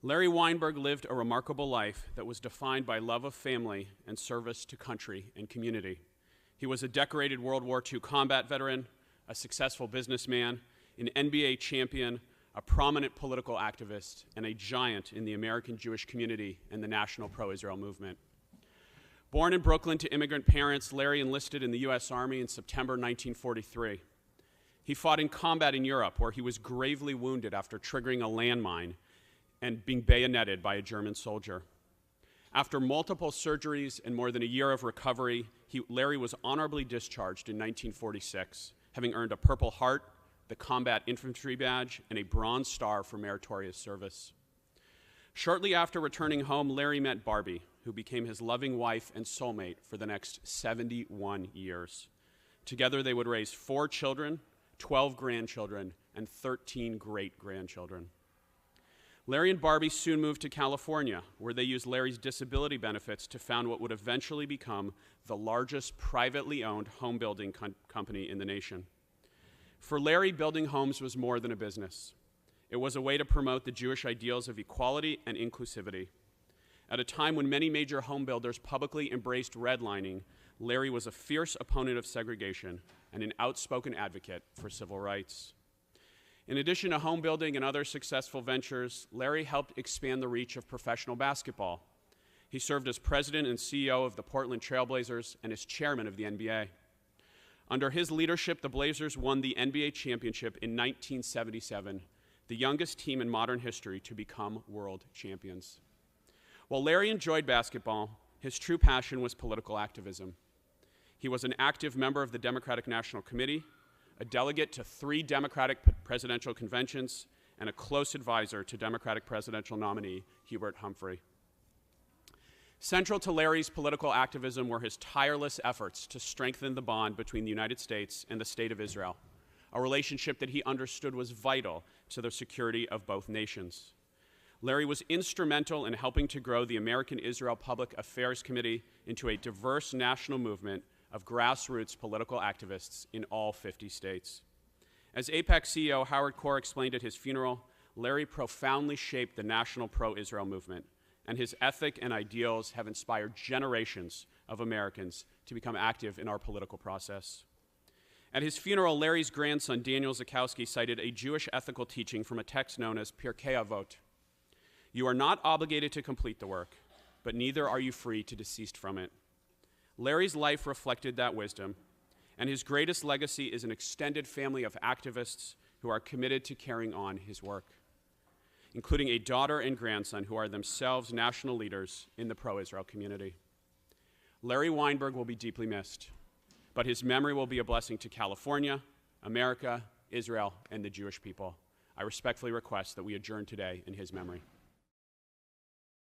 Larry Weinberg lived a remarkable life that was defined by love of family and service to country and community. He was a decorated World War II combat veteran, a successful businessman, an NBA champion, a prominent political activist, and a giant in the American Jewish community and the national pro-Israel movement. Born in Brooklyn to immigrant parents, Larry enlisted in the U.S. Army in September 1943. He fought in combat in Europe, where he was gravely wounded after triggering a landmine and being bayoneted by a German soldier. After multiple surgeries and more than a year of recovery, Larry was honorably discharged in 1946, having earned a Purple Heart, the Combat Infantry Badge, and a Bronze Star for meritorious service. Shortly after returning home, Larry met Barbie, who became his loving wife and soulmate for the next 71 years. Together, they would raise 4 children, 12 grandchildren, and 13 great-grandchildren. Larry and Barbie soon moved to California, where they used Larry's disability benefits to found what would eventually become the largest privately owned home building company in the nation. For Larry, building homes was more than a business. It was a way to promote the Jewish ideals of equality and inclusivity. At a time when many major home builders publicly embraced redlining, Larry was a fierce opponent of segregation and an outspoken advocate for civil rights. In addition to home building and other successful ventures, Larry helped expand the reach of professional basketball. He served as president and CEO of the Portland Trail Blazers and as chairman of the NBA. Under his leadership, the Blazers won the NBA championship in 1977, the youngest team in modern history to become world champions. While Larry enjoyed basketball, his true passion was political activism. He was an active member of the Democratic National Committee, a delegate to 3 Democratic presidential conventions, and a close advisor to Democratic presidential nominee Hubert Humphrey. Central to Larry's political activism were his tireless efforts to strengthen the bond between the United States and the State of Israel, a relationship that he understood was vital to the security of both nations. Larry was instrumental in helping to grow the American Israel Public Affairs Committee into a diverse national movement of grassroots political activists in all 50 states. As AIPAC CEO Howard Kohr explained at his funeral, Larry profoundly shaped the national pro-Israel movement, and his ethic and ideals have inspired generations of Americans to become active in our political process. At his funeral, Larry's grandson, Daniel Zakowski, cited a Jewish ethical teaching from a text known as Pirkei Avot. You are not obligated to complete the work, but neither are you free to desist from it. Larry's life reflected that wisdom, and his greatest legacy is an extended family of activists who are committed to carrying on his work, including a daughter and grandson who are themselves national leaders in the pro-Israel community. Larry Weinberg will be deeply missed, but his memory will be a blessing to California, America, Israel, and the Jewish people. I respectfully request that we adjourn today in his memory.